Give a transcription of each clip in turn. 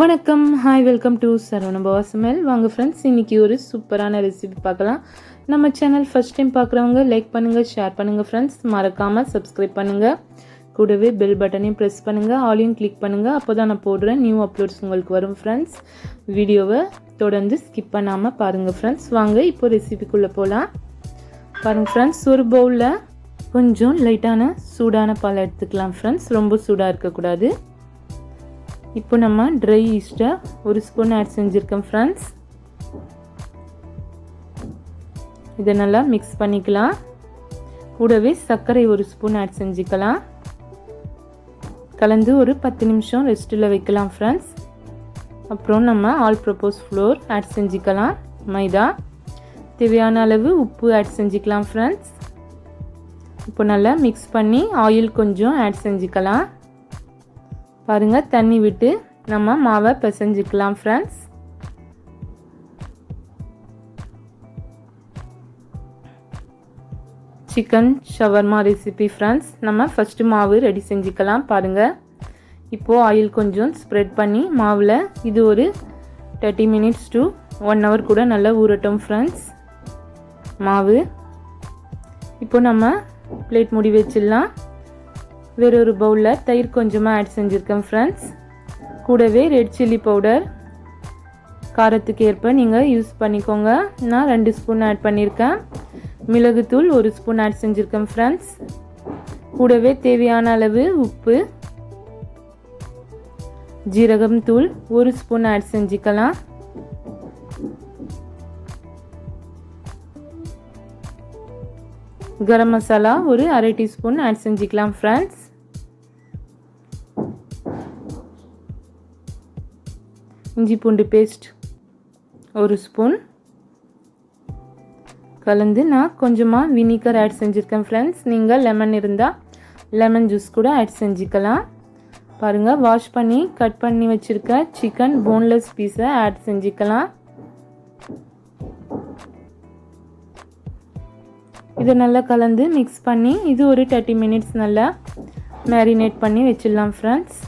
வணக்கம், hi, welcome to Saravanabhava சமையல். வாங்க ஃப்ரெண்ட்ஸ், இன்றைக்கி ஒரு சூப்பரான ரெசிபி பார்க்கலாம். நம்ம சேனல் ஃபஸ்ட் டைம் பார்க்குறவங்க லைக் பண்ணுங்கள், ஷேர் பண்ணுங்கள் ஃப்ரெண்ட்ஸ். மறக்காமல் சப்ஸ்கிரைப் பண்ணுங்கள். கூடவே பெல் பட்டனையும் ப்ரெஸ் பண்ணுங்கள், ஆலையும் கிளிக் பண்ணுங்கள். அப்போ தான் நான் போடுற நியூ அப்லோட்ஸ் உங்களுக்கு வரும் ஃப்ரெண்ட்ஸ். வீடியோவை தொடர்ந்து ஸ்கிப் பண்ணாமல் பாருங்கள் ஃப்ரெண்ட்ஸ். வாங்க இப்போ ரெசிபிக்குள்ளே போகலாம். பாருங்கள் ஃப்ரெண்ட்ஸ், ஒரு பவுலில் கொஞ்சம் லைட்டான சூடான பால் எடுத்துக்கலாம் ஃப்ரெண்ட்ஸ். ரொம்ப சூடாக இருக்கக்கூடாது. இப்போ நம்ம ட்ரை ஈஸ்ட்டை ஒரு ஸ்பூன் ஆட் செஞ்சுருக்கோம் ஃப்ரெண்ட்ஸ். இதை நல்லா மிக்ஸ் பண்ணிக்கலாம். கூடவே சர்க்கரை ஒரு ஸ்பூன் ஆட் செஞ்சுக்கலாம். கலந்து ஒரு 10 நிமிஷம் ரெஸ்ட்டில் வைக்கலாம் ஃப்ரெண்ட்ஸ். அப்புறம் நம்ம ஆல் பர்பஸ் ஃப்ளோர் ஆட் செஞ்சுக்கலாம். மைதா, தேவையான அளவு உப்பு ஆட் செஞ்சுக்கலாம் ஃப்ரெண்ட்ஸ். இப்போ நல்லா மிக்ஸ் பண்ணி ஆயில் கொஞ்சம் ஆட் செஞ்சுக்கலாம். பாருங்கள், தண்ணி விட்டு நம்ம மாவை பிசைஞ்சிக்கலாம் friends. Chicken shawarma recipe friends. நம்ம ஃபஸ்ட்டு மாவு ரெடி செஞ்சுக்கலாம். பாருங்கள், இப்போது ஆயில் கொஞ்சம் ஸ்ப்ரெட் பண்ணி மாவில் இது ஒரு 30 minutes to 1 hour கூட நல்லா ஊறட்டும் ஃப்ரெண்ட்ஸ் மாவு. இப்போ நம்ம பிளேட் மூடி வச்சிடலாம். வேறொரு பவுலில் தயிர் கொஞ்சமாக ஆட் செஞ்சுருக்கேன் ஃப்ரெண்ட்ஸ். கூடவே ரெட் சில்லி பவுடர் காரத்துக்கு ஏற்ப நீங்கள் யூஸ் பண்ணிக்கோங்க. நான் 2 ஸ்பூன் ஆட் பண்ணியிருக்கேன். மிளகுத்தூள் 1 ஸ்பூன் ஆட் செஞ்சுருக்கேன் ஃப்ரெண்ட்ஸ். கூடவே தேவையான அளவு உப்பு, ஜீரகம் தூள் 1 ஸ்பூன் ஆட் செஞ்சுக்கலாம். கரம் மசாலா ஒரு 1/2 டீஸ்பூன் ஆட் செஞ்சுக்கலாம் ஃப்ரெண்ட்ஸ். இஞ்சி பூண்டு பேஸ்ட் 1 ஸ்பூன் கலந்து நான் கொஞ்சமாக வினிகர் ஆட் செஞ்சுருக்கேன் ஃப்ரெண்ட்ஸ். நீங்கள் லெமன் இருந்தால் லெமன் ஜூஸ் கூட ஆட் செஞ்சுக்கலாம். பாருங்கள், வாஷ் பண்ணி கட் பண்ணி வச்சுருக்க சிக்கன் போன்லெஸ் பீஸை ஆட் செஞ்சுக்கலாம். இதை நல்லா கலந்து மிக்ஸ் பண்ணி இது ஒரு 30 minutes நல்லா மேரினேட் பண்ணி வச்சிடலாம் ஃப்ரெண்ட்ஸ்.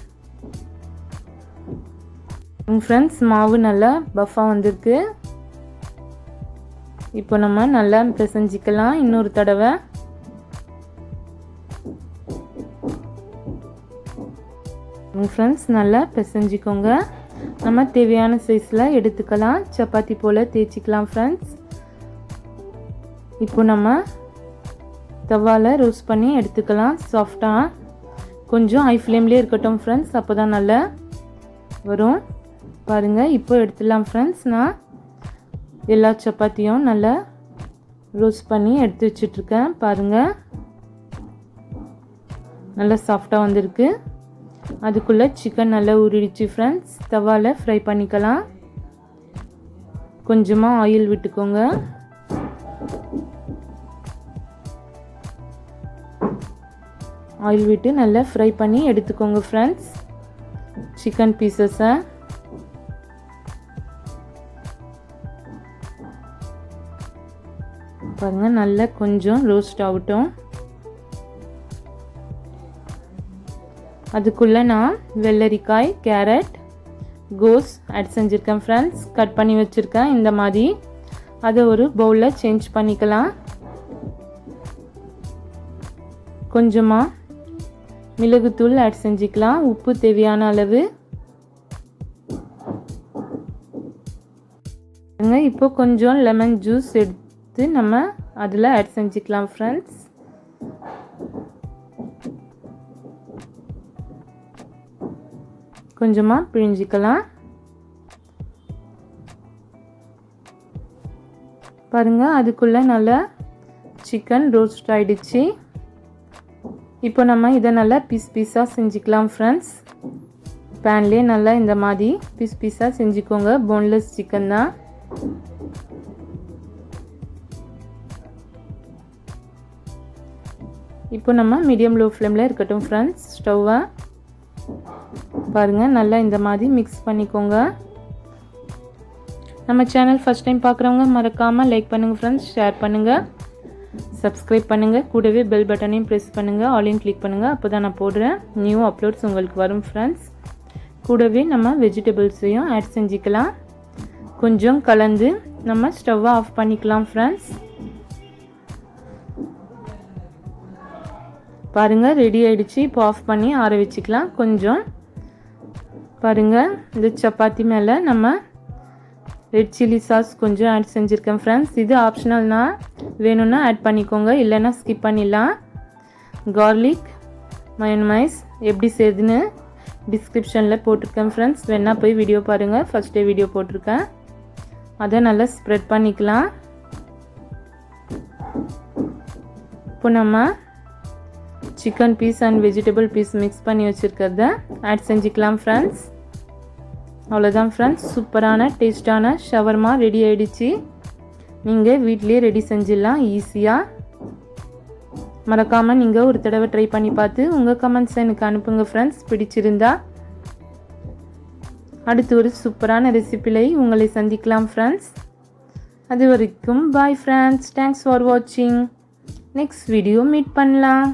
ஃப்ரெண்ட்ஸ், மாவு நல்லா பஃபாக வந்திருக்கு. இப்போ நம்ம நல்லா பிசைஞ்சிக்கலாம் இன்னொரு தடவை. ஃப்ரெண்ட்ஸ், நல்லா பிசைஞ்சிக்கோங்க. நம்ம தேவையான சைஸில் எடுத்துக்கலாம். சப்பாத்தி போல் தேய்ச்சிக்கலாம் ஃப்ரெண்ட்ஸ். இப்போ நம்ம தவாவில் ரோஸ்ட் பண்ணி எடுத்துக்கலாம். சாஃப்டாக கொஞ்சம் ஹை ஃப்ளேம்லேயே இருக்கட்டும் ஃப்ரெண்ட்ஸ், அப்போ தான் நல்லா வரும். பாருங்கள், இப்போ எடுத்துடலாம் ஃப்ரெண்ட்ஸ். நான் எல்லா சப்பாத்தியும் நல்லா ரோஸ்ட் பண்ணி எடுத்து வச்சிட்ருக்கேன். பாருங்கள், நல்லா சாஃப்டாக வந்திருக்கு. அதுக்குள்ளே சிக்கன் நல்லா ஊறிடுச்சு ஃப்ரெண்ட்ஸ். தவாவில் ஃப்ரை பண்ணிக்கலாம். கொஞ்சமாக ஆயில் விட்டுக்கோங்க. ஆயில் விட்டு நல்லா ஃப்ரை பண்ணி எடுத்துக்கோங்க ஃப்ரெண்ட்ஸ் சிக்கன் பீசஸை. பாருங்கள், நல்லா கொஞ்சம் ரோஸ்ட் ஆகட்டும். அதுக்குள்ளே நான் வெள்ளரிக்காய், கேரட், கோஸ் ஆட் செஞ்சுருக்கேன் ஃப்ரெண்ட்ஸ். கட் பண்ணி வச்சுருக்கேன் இந்த மாதிரி. அதை ஒரு பவுலில் சேஞ்ச் பண்ணிக்கலாம். கொஞ்சமாக மிளகுத்தூள் ஆட் செஞ்சுக்கலாம். உப்பு தேவையான அளவு. இப்போ கொஞ்சம் லெமன் ஜூஸ் எடுத்து நம்ம அதில் ஆட் செஞ்சுக்கலாம் ஃப்ரெண்ட்ஸ். கொஞ்சமாக பிழிஞ்சிக்கலாம். பாருங்கள், அதுக்குள்ளே நல்லா சிக்கன் ரோஸ்ட் ஆகிடுச்சு. இப்போ நம்ம இதை நல்லா பீஸாக செஞ்சுக்கலாம் ஃப்ரெண்ட்ஸ். பேன்லேயே நல்லா இந்த மாதிரி பீஸாக செஞ்சுக்கோங்க. போன்லெஸ் சிக்கன் தான். இப்போ நம்ம மீடியம் லோ ஃப்ளேமில் இருக்கட்டும் ஃப்ரெண்ட்ஸ் ஸ்டவ்வை. பாருங்கள், நல்லா இந்த மாதிரி மிக்ஸ் பண்ணிக்கோங்க. நம்ம சேனல் ஃபஸ்ட் டைம் பார்க்குறவங்க மறக்காமல் லைக் பண்ணுங்கள் ஃப்ரெண்ட்ஸ், ஷேர் பண்ணுங்கள், சப்ஸ்கிரைப் பண்ணுங்கள். கூடவே பெல் பட்டனையும் ப்ரெஸ் பண்ணுங்கள், ஆலையும் கிளிக் பண்ணுங்கள். அப்போ தான் நான் போடுறேன் நியூ அப்லோட்ஸ் உங்களுக்கு வரும் ஃப்ரெண்ட்ஸ். கூடவே நம்ம வெஜிடபிள்ஸையும் ஆட் செஞ்சுக்கலாம். கொஞ்சம் கலந்து நம்ம ஸ்டவ்வை ஆஃப் பண்ணிக்கலாம் ஃப்ரெண்ட்ஸ். பாருங்கள் ரெடி ஆகிடுச்சு. இப்போ ஆஃப் பண்ணி ஆற வச்சுக்கலாம். கொஞ்சம் பாருங்கள் இந்த சப்பாத்தி மேலே நம்ம ரெட் சில்லி சாஸ் கொஞ்சம் ஆட் செஞ்சுருக்கேன் ஃப்ரெண்ட்ஸ். இது ஆப்ஷனல்னா வேணும்னா ஆட் பண்ணிக்கோங்க, இல்லைன்னா ஸ்கிப் பண்ணிடலாம். கார்லிக் மயோனைஸ் எப்படி செய்யுதுன்னு டிஸ்கிரிப்ஷனில் போட்டிருக்கேன் ஃப்ரெண்ட்ஸ். வேணால் போய் வீடியோ பாருங்கள். ஃபஸ்ட்டே வீடியோ போட்டிருக்கேன். அதை நல்லா ஸ்ப்ரெட் பண்ணிக்கலாம். இப்போ நம்ம chicken piece and vegetable piece mix பண்ணி வச்சுருக்கிறத ஆட் செஞ்சுக்கலாம் ஃப்ரெண்ட்ஸ். அவ்வளோதான் ஃப்ரெண்ட்ஸ், சூப்பரான டேஸ்டான ஷவர்மா ரெடி ஆகிடுச்சு. நீங்கள் வீட்டிலே ரெடி செஞ்சிடலாம் ஈஸியாக. மறக்காமல் நீங்கள் ஒரு தடவை ட்ரை பண்ணி பார்த்து உங்கள் கமெண்ட்ஸை எனக்கு அனுப்புங்க ஃப்ரெண்ட்ஸ், பிடிச்சிருந்தா. அடுத்து ஒரு சூப்பரான ரெசிபியை உங்களை சந்திக்கலாம் ஃப்ரெண்ட்ஸ். அது வரைக்கும் பாய் ஃப்ரெண்ட்ஸ். தேங்க்ஸ் ஃபார் வாட்சிங். நெக்ஸ்ட் வீடியோ மீட் பண்ணலாம்.